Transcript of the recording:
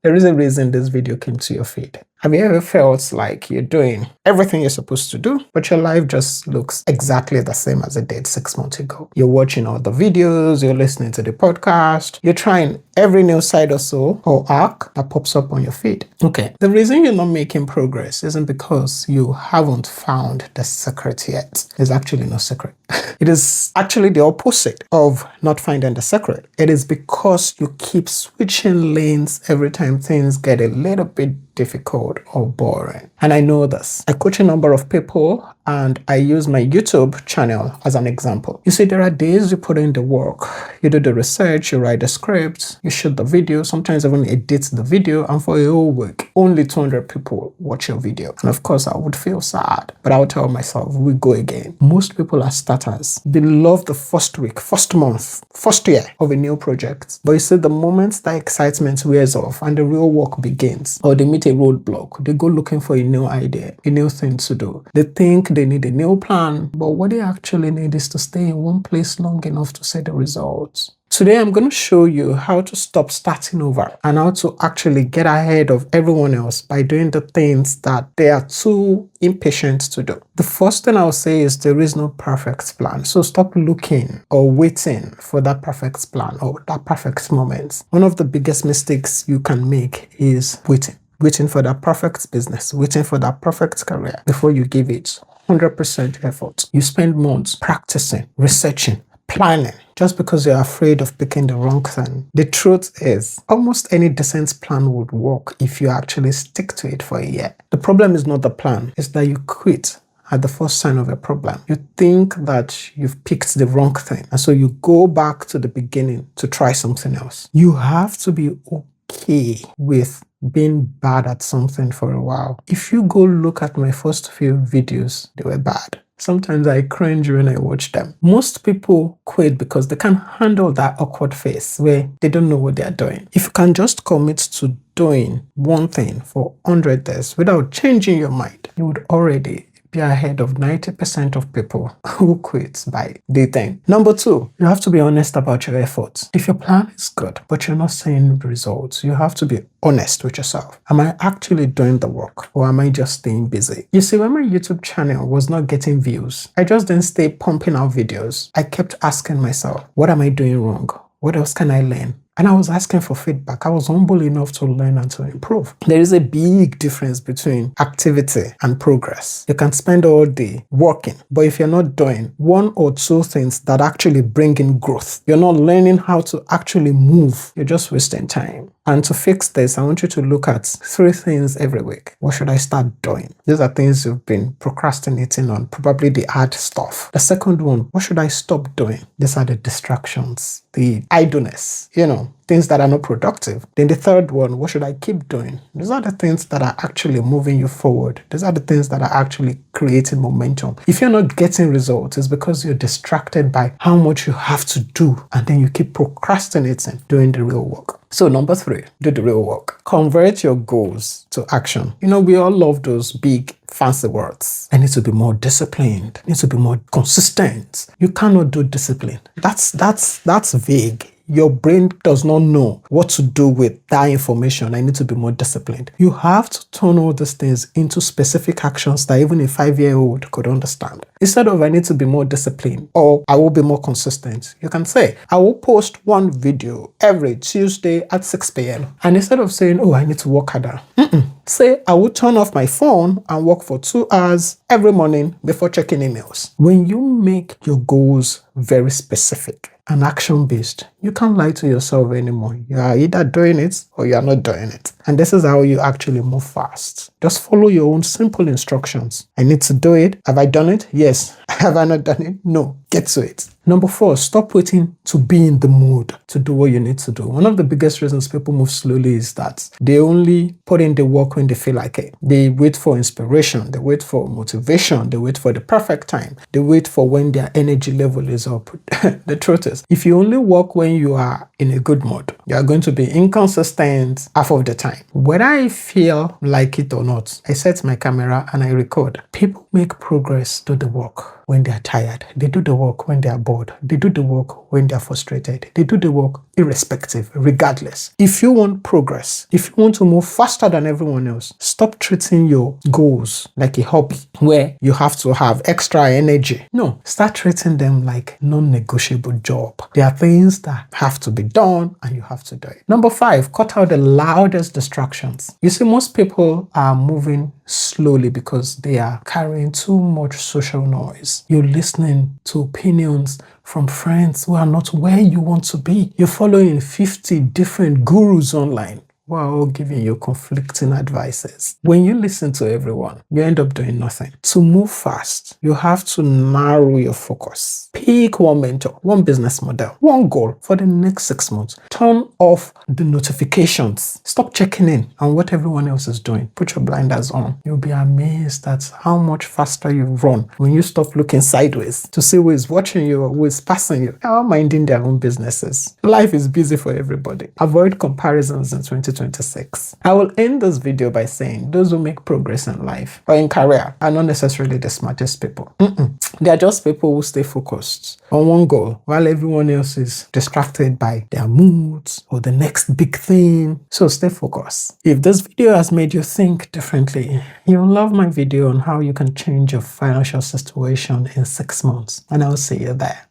There is a reason this video came to your feed. Have you ever felt like you're doing everything you're supposed to do, but your life just looks exactly the same as it did 6 months ago? You're watching all the videos, you're listening to the podcast, you're trying every new side hustle or arc that pops up on your feed. Okay, the reason you're not making progress isn't because you haven't found the secret yet. There's actually no secret. It is actually the opposite of not finding the secret. It is because you keep switching lanes every time things get a little bit difficult or boring. And I know this. I coach a number of people and I use my YouTube channel as an example. You see, there are days you put in the work, you do the research, you write the script, you shoot the video, sometimes even edit the video, and for a whole week, only 200 people watch your video. And of course, I would feel sad, but I would tell myself, we go again. Most people are starters. They love the first week, first month, first year of a new project. But you see, the moment that excitement wears off and the real work begins, or they meet a roadblock, they go looking for a new idea, a new thing to do. They think they need a new plan, but what they actually need is to stay in one place long enough to see the results. Today, I'm going to show you how to stop starting over and how to actually get ahead of everyone else by doing the things that they are too impatient to do. The first thing I'll say is there is no perfect plan. So stop looking or waiting for that perfect plan or that perfect moment. One of the biggest mistakes you can make is waiting for that perfect business, waiting for that perfect career before you give it 100% effort. You spend months practicing, researching, planning, just because you're afraid of picking the wrong thing. The truth is, almost any decent plan would work if you actually stick to it for a year. The problem is not the plan, it's that you quit at the first sign of a problem. You think that you've picked the wrong thing, and so you go back to the beginning to try something else. You have to be okay with being bad at something for a while. If you go look at my first few videos, they were bad. Sometimes I cringe when I watch them. Most people quit because they can't handle that awkward phase where they don't know what they're doing. If you can just commit to doing one thing for 100 days without changing your mind, you would already be ahead of 90% of people who quit by day 10. Number 2, you have to be honest about your efforts. If your plan is good, but you're not seeing results, you have to be honest with yourself. Am I actually doing the work, or am I just staying busy? You see, when my YouTube channel was not getting views, I just didn't stay pumping out videos. I kept asking myself, what am I doing wrong? What else can I learn? And I was asking for feedback. I was humble enough to learn and to improve. There is a big difference between activity and progress. You can spend all day working, but if you're not doing one or two things that actually bring in growth, you're not learning how to actually move, you're just wasting time. And to fix this, I want you to look at 3 things every week. What should I start doing? These are things you've been procrastinating on, probably the hard stuff. The second one, what should I stop doing? These are the distractions, the idleness, things that are not productive. Then the third one, what should I keep doing? These are the things that are actually moving you forward. These are the things that are actually creating momentum. If you're not getting results, it's because you're distracted by how much you have to do, and then you keep procrastinating doing the real work. So number 3, do the real work. Convert your goals to action. We all love those big fancy words. I need to be more disciplined. I need to be more consistent. You cannot do discipline. That's vague. Your brain does not know what to do with that information. I need to be more disciplined. You have to turn all these things into specific actions that even a 5-year-old could understand. Instead of I need to be more disciplined or I will be more consistent, you can say, I will post one video every Tuesday at 6 p.m. And instead of saying, I need to work harder, say, I will turn off my phone and work for 2 hours every morning before checking emails. When you make your goals very specific and action-based, you can't lie to yourself anymore. You are either doing it or you are not doing it. And this is how you actually move fast. Just follow your own simple instructions. I need to do it. Have I done it? Yes. Have I not done it? No. Get to it. Number 4, stop waiting to be in the mood to do what you need to do. One of the biggest reasons people move slowly is that they only put in the work when they feel like it. They wait for inspiration. They wait for motivation. They wait for the perfect time. They wait for when their energy level is up. The truth is, if you only work when you are in a good mood, You are going to be inconsistent half of the time. Whether I feel like it or not, I set my camera and I record. People make progress to the work when they are tired. They do the work when they are bored. They do the work when they are frustrated. They do the work irrespective, regardless. If you want progress, if you want to move faster than everyone else, stop treating your goals like a hobby where you have to have extra energy. No, start treating them like non-negotiable job. There are things that have to be done and you have to do it. Number 5, cut out the loudest distractions. You see, most people are moving slowly because they are carrying too much social noise. You're listening to opinions from friends who are not where you want to be. You're following 50 different gurus online who are all giving you conflicting advices. When you listen to everyone, you end up doing nothing. To move fast, you have to narrow your focus. Pick one mentor, one business model, one goal for the next 6 months. Turn off the notifications. Stop checking in on what everyone else is doing. Put your blinders on. You'll be amazed at how much faster you run when you stop looking sideways to see who is watching you or who is passing you. They are minding their own businesses. Life is busy for everybody. Avoid comparisons in 2026. I will end this video by saying those who make progress in life or in career are not necessarily the smartest people. They are just people who stay focused on one goal while everyone else is distracted by their moods or the next big thing. So stay focused. If this video has made you think differently, you'll love my video on how you can change your financial situation in 6 months, and I'll see you there.